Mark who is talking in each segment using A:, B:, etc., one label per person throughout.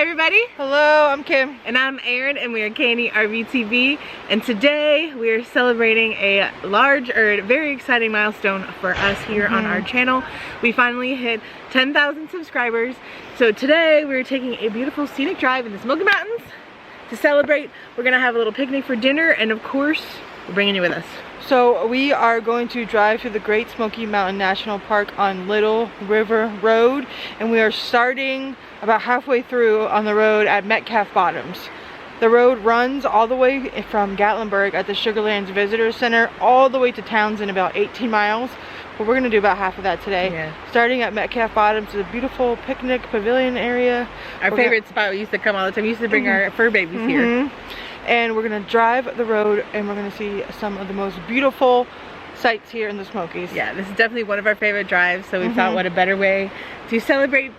A: everybody.
B: Hello, I'm Kim.
A: And I'm Erin, and we are K&E RV TV. And today we are celebrating a large, or very exciting milestone for us here on our channel. We finally hit 10,000 subscribers. So today we're taking a beautiful scenic drive in the Smoky Mountains to celebrate. We're gonna have a little picnic for dinner, and of course, we're bringing you with us.
B: So we are going to drive to the Great Smoky Mountain National Park on Little River Road, and we are starting about halfway through on the road at Metcalf Bottoms. The road runs all the way from Gatlinburg at the Sugarlands Visitor Center all the way to Townsend, about 18 miles. But we're gonna do about half of that today. Yeah. Starting at Metcalf Bottoms, is a beautiful picnic pavilion area.
A: Our favorite spot. We used to come all the time. We used to bring our fur babies here.
B: And we're gonna drive the road, and we're gonna see some of the most beautiful sights here in the Smokies.
A: Yeah, this is definitely one of our favorite drives, so we thought what a better way to celebrate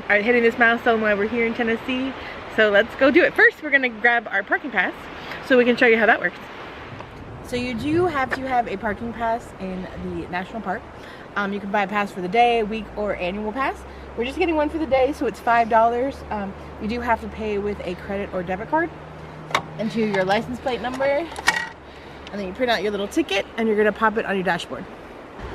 A: hitting this milestone while we're here in Tennessee. So let's go do it. First, we're gonna grab our parking pass so we can show you how that works. So you do have to have a parking pass in the national park. You can buy a pass for the day, week, or annual pass. We're just getting one for the day, so it's $5. You do have to pay with a credit or debit card. Into your license plate number, and then you print out your little ticket, and you're gonna pop it on your dashboard.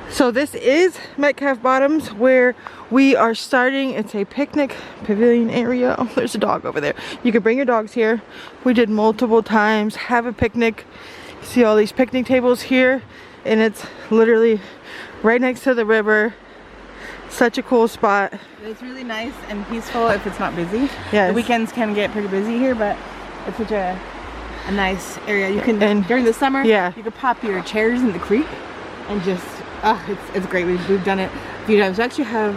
B: So this is Metcalf Bottoms, where we are starting. It's a picnic pavilion area. Oh, there's a dog over there. You can bring your dogs here. We did multiple times, have a picnic. You see all these picnic tables here, and it's literally right next to the river. Such a cool spot.
A: It's really nice and peaceful if it's not busy.
B: Yeah,
A: the weekends can get pretty busy here, but it's such a nice area. You can, and during the summer, you can pop your chairs in the creek and just, it's great. We've done it a few times. We actually have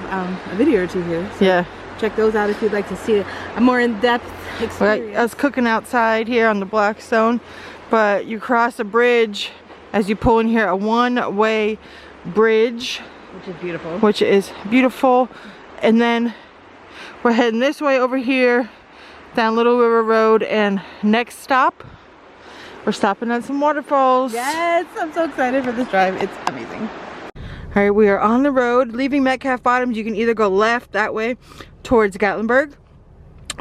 A: a video or two here. So check those out if you'd like to see a more in-depth experience.
B: I was cooking outside here on the Blackstone, but you cross a bridge as you pull in here, a one-way bridge. Which is beautiful. And then we're heading this way over here, down Little River Road, and next stop, we're stopping at some waterfalls.
A: Yes, I'm so excited for this drive. It's amazing.
B: All right, we are on the road leaving Metcalf Bottoms. You can either go left that way towards Gatlinburg,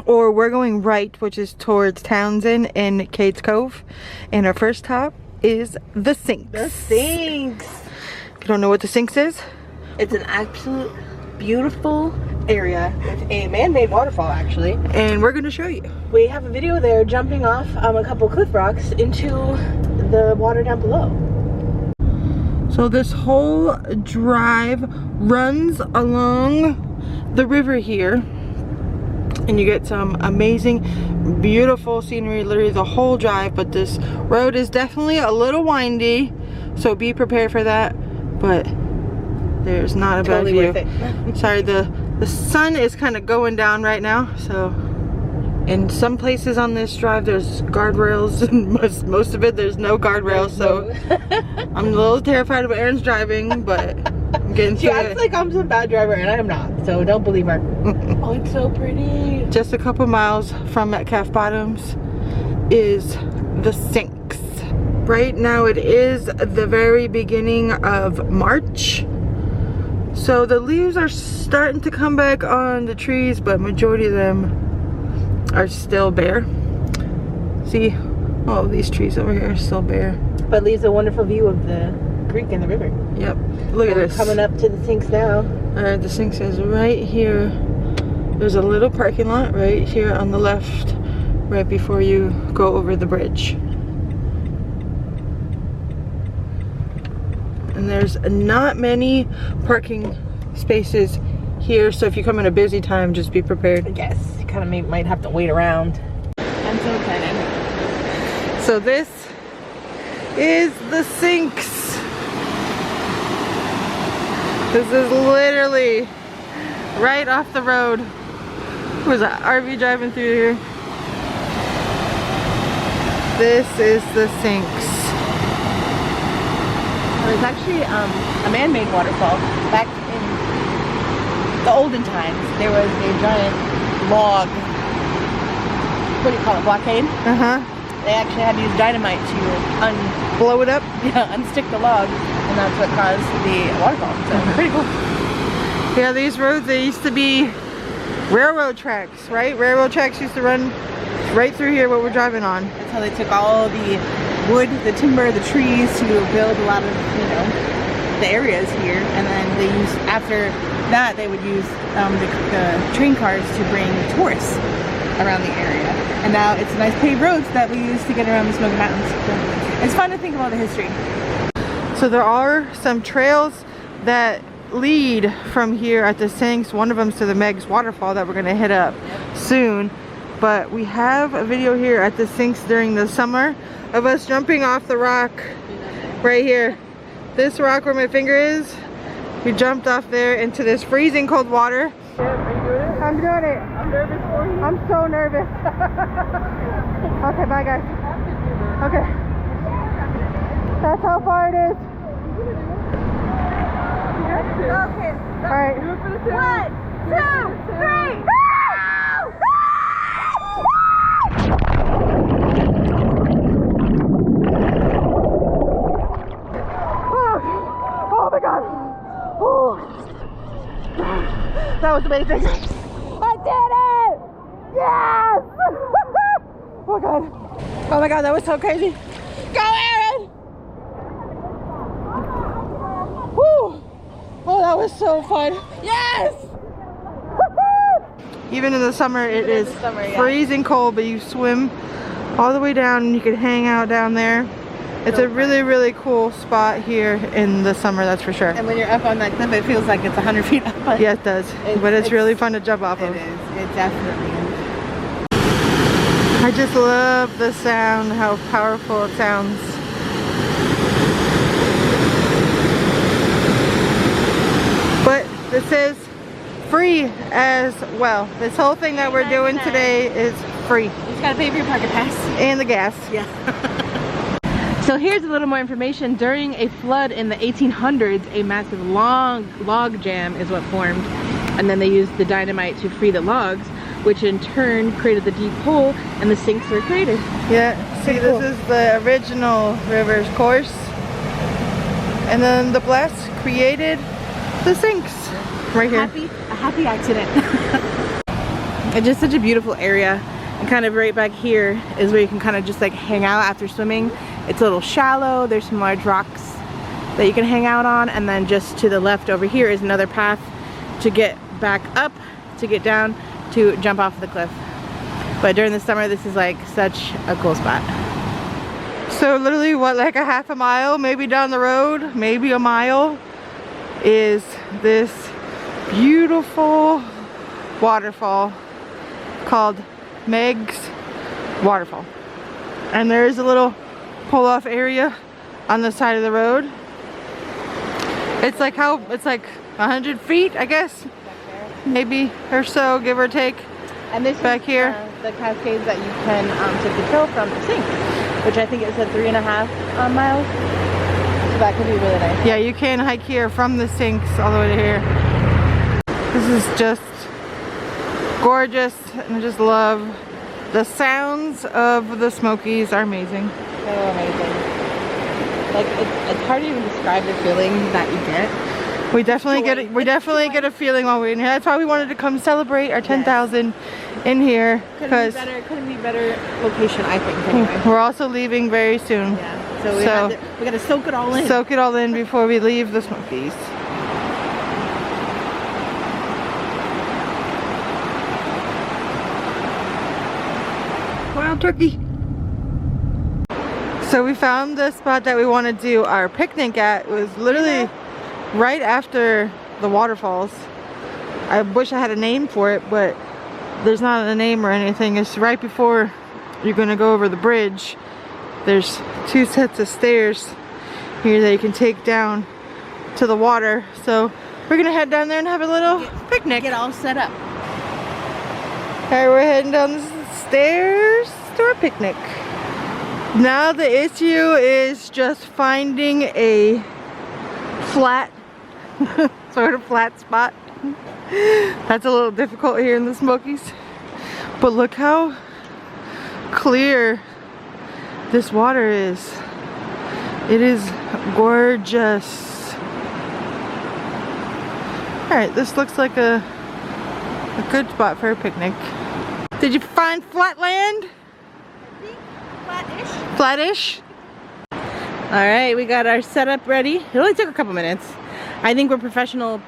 B: or we're going right, which is towards Townsend and Cades Cove. And our first stop is the Sinks.
A: The Sinks.
B: If you don't know what the Sinks is,
A: it's an absolute beautiful area with a man-made waterfall, actually,
B: and we're going to show you.
A: We have a video there jumping off a couple cliff rocks into the water down below.
B: So this whole drive runs along the river here, and you get some amazing, beautiful scenery literally the whole drive. But this road is definitely a little windy, so be prepared for that. But there's not a bad view. Sorry, the sun is kind of going down right now, so in some places on this drive there's guardrails, and most of it there's no guardrails, so I'm a little terrified of Erin's driving, but I'm getting through it.
A: She acts like I'm some bad driver, and I am not, so don't believe her. Oh, it's so pretty.
B: Just a couple miles from Metcalf Bottoms is the Sinks. Right now it is the very beginning of March. So the leaves are starting to come back on the trees, but majority of them are still bare. See, all of these trees over here are still bare.
A: But leaves a wonderful view of the creek and the river.
B: Yep, look at this.
A: Coming up to the Sinks now.
B: Alright, the Sinks is right here. There's a little parking lot right here on the left, right before you go over the bridge. And there's not many parking spaces here, so if you come in a busy time, just be prepared.
A: Yes, you kind of might have to wait around. I'm so excited.
B: So this is the Sinks. This is literally right off the road. There's an RV driving through here. This is the Sinks.
A: It's actually a man-made waterfall. Back in the olden times, there was a giant log, what do you call it, blockade? They actually had to use dynamite to
B: blow it up?
A: Yeah, unstick the log, and that's what caused the waterfall. So pretty cool.
B: Yeah, these roads, they used to be railroad tracks, right? Railroad tracks used to run right through here, what we're driving on.
A: That's how they took all the wood, the timber, the trees to build a lot of, you know, the areas here. And then they used, after that, they would use the train cars to bring tourists around the area. And now it's nice paved roads that we use to get around the Smoky Mountains. So it's fun to think about the history.
B: So there are some trails that lead from here at the sinks. One of them's to the Meigs waterfall that we're gonna hit up soon. But we have a video here at the sinks during the summer of us jumping off the rock right here. This rock where my finger is, we jumped off there into this freezing cold water. I'm doing it. I'm nervous for you. I'm so nervous. Okay, bye guys. Okay. That's how far it is. Okay. Alright. 1, 2, 3. Oh my god. Oh. That was amazing. I did it! Yes! Oh my god. Oh my god, that was so crazy. Go Aaron! Woo! Oh, that was so fun. Yes! Even in the summer, it is freezing cold, but you swim all the way down and you can hang out down there. It's a really, really cool spot here in the summer, that's for sure.
A: And when you're up on that cliff, it feels like it's 100 feet up.
B: Yeah, it does. But it's really fun to jump off of.
A: It is. It definitely is.
B: I just love the sound, how powerful it sounds. But this is free as well. This whole thing that we're doing today is free.
A: You just gotta pay for your parking pass.
B: And the gas.
A: Yeah. So here's a little more information. During a flood in the 1800s, a massive log jam is what formed. And then they used the dynamite to free the logs, which in turn created the deep hole, and the sinks were created.
B: Yeah, see, this is the original river's course. And then the blast created the sinks right here.
A: A happy accident. It's just such a beautiful area. And kind of right back here is where you can kind of just like hang out after swimming. It's a little shallow. There's some large rocks that you can hang out on. And then just to the left over here is another path to get back up, to get down, to jump off the cliff. But during the summer, this is like such a cool spot.
B: So literally what, like a half a mile, maybe down the road, maybe a mile, is this beautiful waterfall called Meigs Waterfall. And there is a little pull-off area on the side of the road. It's like 100 feet, I guess, maybe or so, give or take.
A: And this
B: back
A: is
B: here,
A: the cascades that you can take the trail from the sink, which I think it said 3.5 miles. So that could be really nice.
B: Yeah, you can hike here from the sinks all the way to here. This is just gorgeous, and I just love the sounds of the Smokies. Are amazing.
A: So amazing. Like it's hard to even describe the feeling that you get.
B: We definitely get a feeling while we're in here. That's why we wanted to come celebrate our 10,000 in here, because
A: couldn't be better location, I think. Anyway.
B: We're also leaving very soon.
A: Yeah. So we gotta soak it all in.
B: Soak it all in before we leave the Smokies. Wild turkey. So we found the spot that we want to do our picnic at. It was literally right after the waterfalls. I wish I had a name for it, but there's not a name or anything. It's right before you're going to go over the bridge. There's 2 sets of stairs here that you can take down to the water. So we're going to head down there and have a little picnic.
A: Get all set up.
B: Alright, we're heading down the stairs to our picnic. Now the issue is just finding a flat, sort of flat spot. That's a little difficult here in the Smokies. But look how clear this water is. It is gorgeous. Alright, this looks like a A good spot for a picnic. Did you find flat land?
A: Flat-ish.
B: Flat-ish?
A: Alright, we got our setup ready. It only took a couple minutes. I think we're professional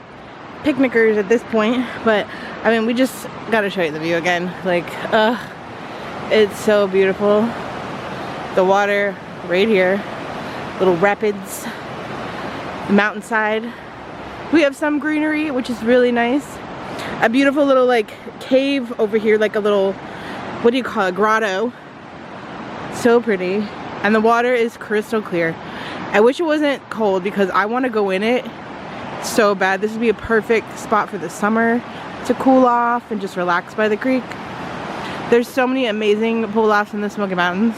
A: picnickers at this point, but I mean, we just gotta show you the view again. Like, it's so beautiful. The water right here, little rapids, the mountainside. We have some greenery, which is really nice. A beautiful little like cave over here, like a little, what do you call it, grotto. So pretty. And the water is crystal clear. I wish it wasn't cold because I want to go in it so bad. This would be a perfect spot for the summer to cool off and just relax by the creek. There's so many amazing pull-offs in the Smoky Mountains.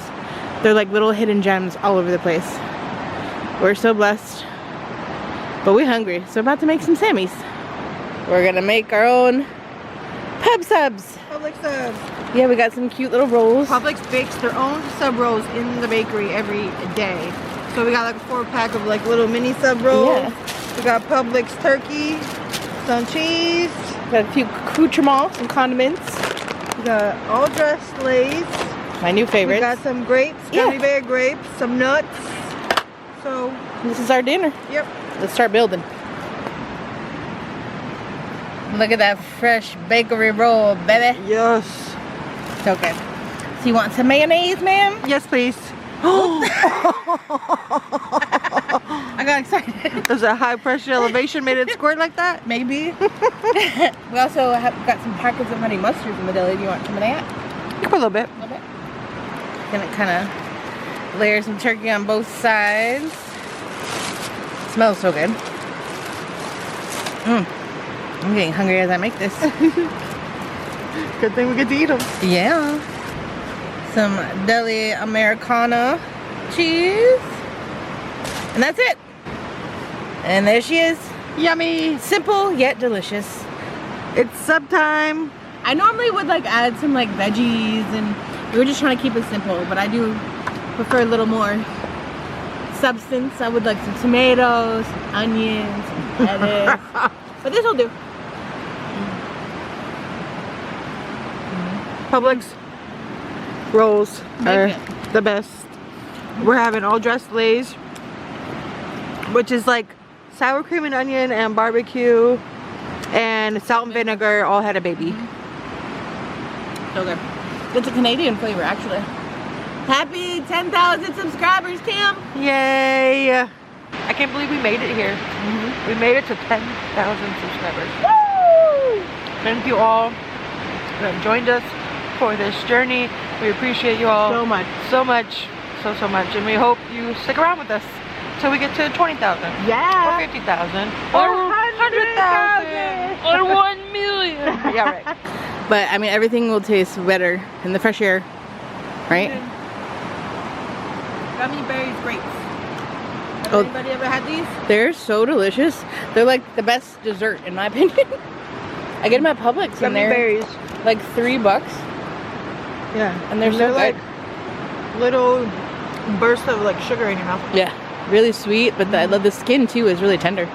A: They're like little hidden gems all over the place. We're so blessed. But we're hungry, so about to make some Sammys. We're gonna make our own pub subs.
B: Publix subs.
A: Yeah, we got some cute little rolls.
B: Publix bakes their own sub rolls in the bakery every day. So we got like a 4-pack of like little mini sub rolls.
A: Yeah.
B: We got Publix turkey, some cheese.
A: Got a few accoutrements and condiments.
B: We got all dressed Lay's.
A: My new favorite.
B: We got some grapes, gummy bear grapes, some nuts. So
A: this is our dinner.
B: Yep.
A: Let's start building. Look at that fresh bakery roll, baby.
B: Yes.
A: So good. So you want some mayonnaise, ma'am?
B: Yes, please.
A: I got excited.
B: Does a high pressure elevation made it squirt like that?
A: Maybe. We also have got some packets of honey mustard from the deli. Do you want some of that?
B: You can put a little bit.
A: A little bit. Gonna kind of layer some turkey on both sides. Smells so good. I'm getting hungry as I make this.
B: Good thing we get to eat them.
A: Yeah. Some deli Americana cheese. And that's it. And there she is.
B: Yummy.
A: Simple yet delicious.
B: It's sub time.
A: I normally would like add some like veggies, and we were just trying to keep it simple, but I do prefer a little more substance. I would like some tomatoes, some onions, some lettuce. But this will do.
B: Publix rolls are the best. We're having all dressed Lay's, which is like sour cream and onion and barbecue and salt and vinegar all had a baby.
A: So good. It's a Canadian flavor, actually. Happy 10,000 subscribers, Kim!
B: Yay! I can't believe we made it here. We made it to 10,000 subscribers. Woo! Thank you all who have joined us for this journey. We appreciate you all
A: So much.
B: so much, so much, and we hope you stick around with us till we get to 20,000.
A: Yeah.
B: Or 50,000. Or 100,000. Or 1 million. Yeah, right.
A: But I mean, everything will taste better in the fresh air, right? Gummy berries grapes. Has anybody ever had these? They're so delicious. They're like the best dessert in my opinion. I get them at Publix and
B: Gummy
A: they're
B: berries.
A: like $3.
B: Yeah.
A: And they're so good.
B: like little bursts of like sugar in your mouth.
A: Yeah, really sweet, but I love the skin too. Is really tender.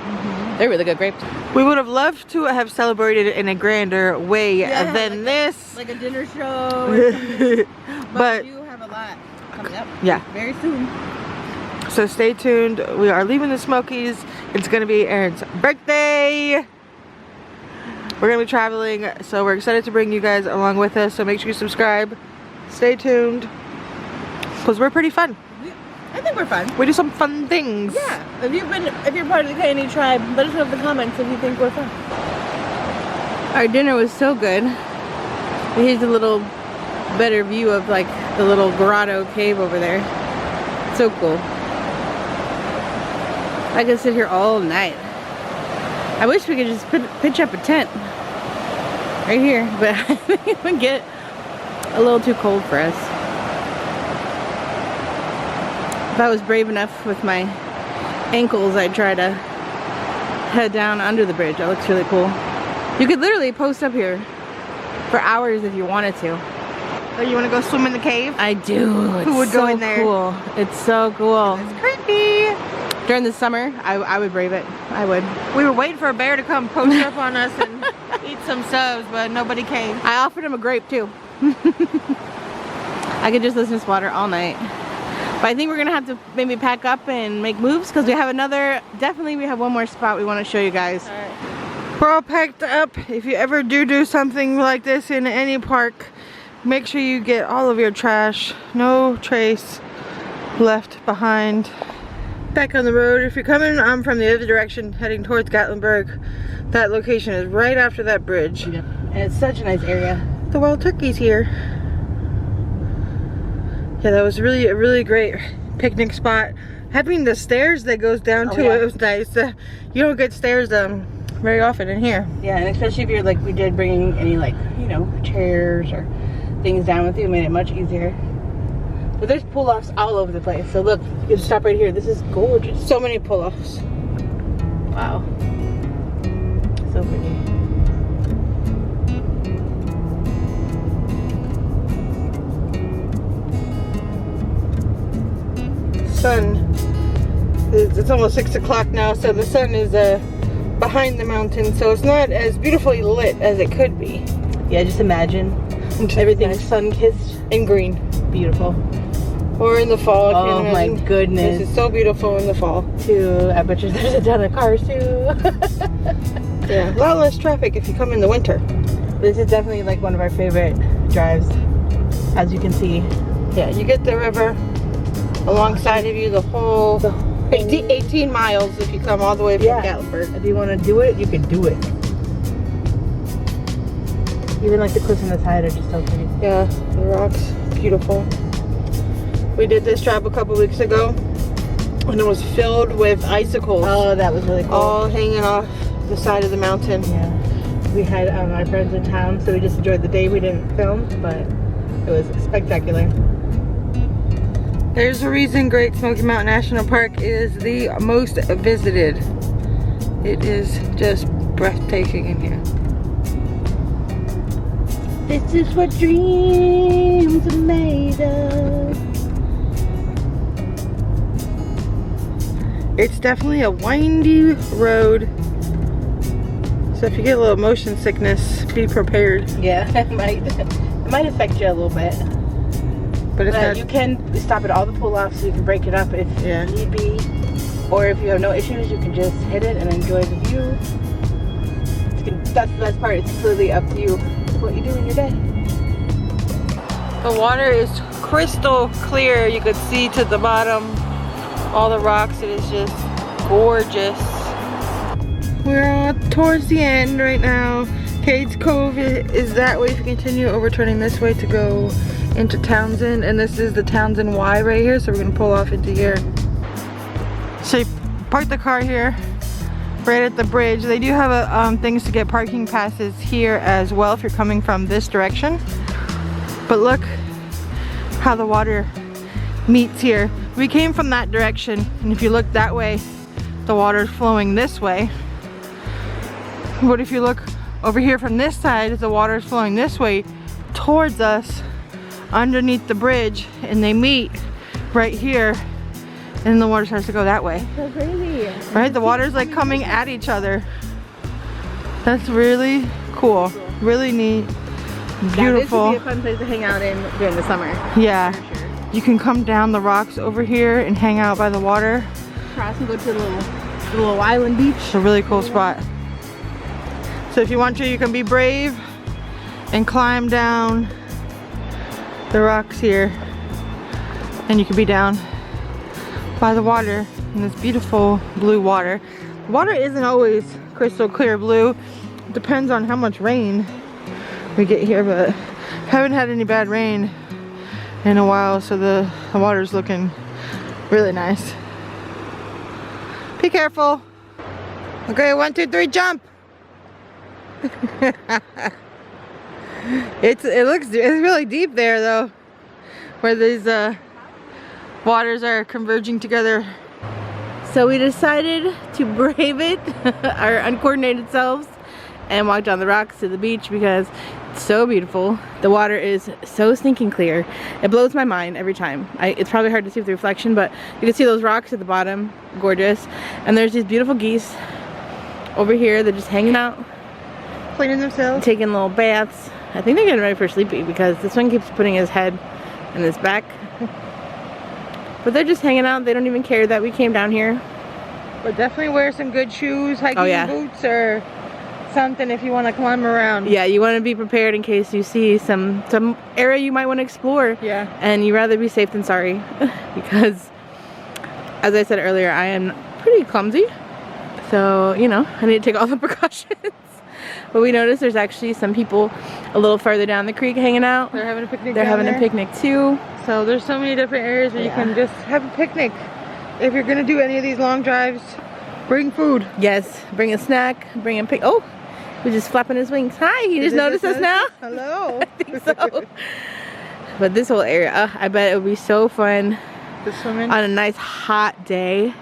A: They're really good grapes.
B: We would have loved to have celebrated it in a grander way than this.
A: Like a dinner show or something.
B: But
A: we do have a lot coming up.
B: Yeah.
A: Very soon.
B: So stay tuned. We are leaving the Smokies. It's gonna be Erin's birthday. We're gonna be traveling, so we're excited to bring you guys along with us. So make sure you subscribe. Stay tuned, because we're pretty fun.
A: I think we're fun.
B: We do some fun things.
A: Yeah. If you're part of the K&E tribe, let us know in the comments if you think we're fun. Our dinner was so good. Here's a little better view of like the little grotto cave over there. So cool. I could sit here all night. I wish we could just pitch up a tent right here, but I think it would get a little too cold for us. If I was brave enough with my ankles, I'd try to head down under the bridge. That looks really cool. You could literally post up here for hours if you wanted to.
B: Oh, you want to go swim in the cave?
A: I do.
B: Who would go in there?
A: Cool. It's so cool.
B: It's creepy.
A: During the summer, I would brave it. I would.
B: We were waiting for a bear to come post up on us and Eat some subs, but nobody came.
A: I offered him a grape too. I could just listen to this water all night. But I think we're gonna have to maybe pack up and make moves because we have another, definitely we have one more spot we want to show you guys.
B: All right. We're all packed up. If you ever do something like this in any park, make sure you get all of your trash. No trace left behind. Back on the road. If you're coming from the other direction heading towards Gatlinburg, that location is right after that bridge.
A: Yeah. And it's such a nice area.
B: The wild turkey's here. Yeah, that was really a really great picnic spot. Having the stairs that goes down to it was nice. You don't get stairs very often in here.
A: Yeah, and especially if you're like, we did bringing any like, you know, chairs or things down with you, made it much easier. But there's pull-offs all over the place. So look, you can stop right here. This is gorgeous.
B: So many pull-offs.
A: Wow. So pretty.
B: Sun. It's almost 6 o'clock now, so the sun is behind the mountain, so it's not as beautifully lit as it could be.
A: Yeah, just imagine everything's sun-kissed
B: and green.
A: Beautiful.
B: Or in the fall.
A: Oh my goodness.
B: This is so beautiful in the fall.
A: Too. I bet you there's a ton of cars too.
B: Yeah, a lot less traffic if you come in the winter.
A: This is definitely like one of our favorite drives, as you can see.
B: Yeah, you get the river alongside of you the whole 18 miles if you come all the way from Gatlinburg.
A: If you want to do it, you can do it. Even like the cliffs on the side are just so pretty.
B: Yeah, the rocks, beautiful. We did this drive a couple weeks ago and it was filled with icicles.
A: Oh, that was really cool.
B: All hanging off the side of the mountain.
A: Yeah. We had our friends in town, so we just enjoyed the day. We didn't film, but it was spectacular.
B: There's a reason Great Smoky Mountain National Park is the most visited. It is just breathtaking in here.
A: This is what dreams are made of.
B: It's definitely a windy road. So if you get a little motion sickness, be prepared.
A: Yeah, it might affect you a little bit.
B: But it's not,
A: you can stop at all the pull-offs so you can break it up if need be. Or if you have no issues, you can just hit it and enjoy the view. That's the best part. It's completely up to you what you do in your day.
B: the water is crystal clear. You could see to the bottom all the rocks. It is just gorgeous. We're towards the end right now. Cades Cove is that way if you continue over, turning this way to go into Townsend, and this is the Townsend Wye right here, so we're gonna pull off into here. So you park the car here right at the bridge. They do have things to get parking passes here as well if you're coming from this direction. But look how the water meets here. We came from that direction, and if you look that way, the water's flowing this way. But if you look over here from this side, the water's flowing this way towards us underneath the bridge, and they meet right here, and the water starts to go that way.
A: So crazy.
B: Right? The water's like coming at each other. That's really cool. Really neat. Beautiful.
A: Now, this would be a fun place to hang out in during the summer.
B: Yeah.
A: For sure.
B: You can come down the rocks over here and hang out by the water.
A: Cross and go to the little island beach.
B: It's a really cool spot. So if you want to, you can be brave and climb down the rocks here, and you can be down by the water in this beautiful blue water. The water isn't always crystal clear blue. It depends on how much rain we get here, but haven't had any bad rain in a while, so the water's looking really nice. Be careful. Okay, 1, 2, 3, jump. It's really deep there though, where these waters are converging together.
A: So we decided to brave it, our uncoordinated selves, and walk down the rocks to the beach because it's so beautiful. The water is so stinking clear. It blows my mind every time. It's probably hard to see with the reflection, but you can see those rocks at the bottom, gorgeous. And there's these beautiful geese over here. They're just hanging out
B: cleaning themselves.
A: Taking little baths. I think they're getting ready for sleepy because this one keeps putting his head in his back. But they're just hanging out. They don't even care that we came down here.
B: But definitely wear some good shoes, hiking boots, or something if you want to climb around.
A: Yeah, you want to be prepared in case you see some area you might want to explore.
B: Yeah.
A: And you'd rather be safe than sorry. Because, as I said earlier, I am pretty clumsy. So, you know, I need to take all the precautions. But we noticed there's actually some people a little farther down the creek hanging out.
B: They're having a picnic.
A: They're having a picnic too.
B: So there's so many different areas where you can just have a picnic. If you're gonna do any of these long drives, bring food.
A: Yes, bring a snack, bring a oh, he's just flapping his wings. Hi, he just noticed us now?
B: Hello.
A: I think so. But this whole area, I bet it would be so fun
B: to swim in
A: on a nice hot day.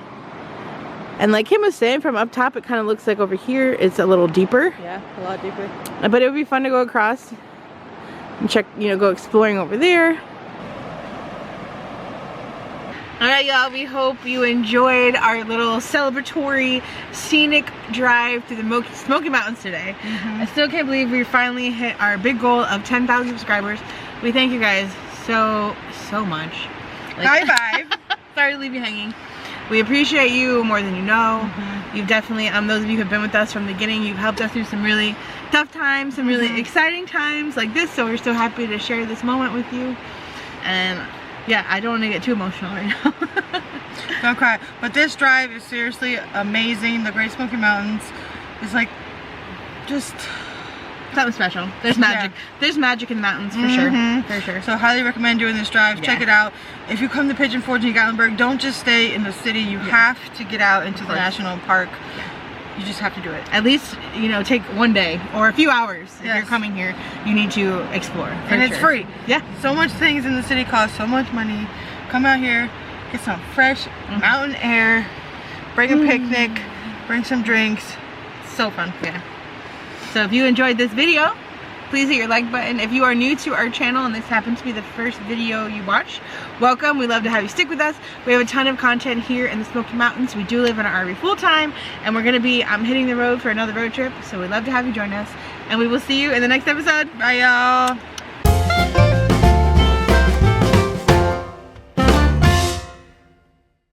A: And like Kim was saying, from up top it kind of looks like over here it's a little deeper.
B: Yeah, a lot deeper.
A: But it would be fun to go across and check, you know, go exploring over there. Alright y'all, we hope you enjoyed our little celebratory scenic drive through the Smoky Mountains today. I still can't believe we finally hit our big goal of 10,000 subscribers. We thank you guys so much. Like,
B: high five.
A: Sorry to leave you hanging. We appreciate you more than you know. You've definitely, those of you who have been with us from the beginning, you've helped us through some really tough times, some really exciting times like this, so we're so happy to share this moment with you. And yeah, I don't want to get too emotional right now.
B: Don't cry. But this drive is seriously amazing. The Great Smoky Mountains is like just
A: something special. There's magic. Yeah. There's magic in the mountains for sure. For sure.
B: So highly recommend doing this drive. Check it out. If you come to Pigeon Forge in Gatlinburg, don't just stay in the city. You have to get out into the national park. You just have to do it.
A: At least, you know, take one day or a few hours if you're coming here. You need to explore.
B: And it's free.
A: Yeah.
B: So much things in the city cost so much money. Come out here, get some fresh mountain air, bring a picnic, bring some drinks.
A: So fun. Yeah. So if you enjoyed this video, please hit your like button. If you are new to our channel and this happens to be the first video you watch, welcome. We love to have you stick with us. We have a ton of content here in the Smoky Mountains. We do live in our RV full time, and we're gonna be hitting the road for another road trip. So we'd love to have you join us, and we will see you in the next episode.
B: Bye y'all.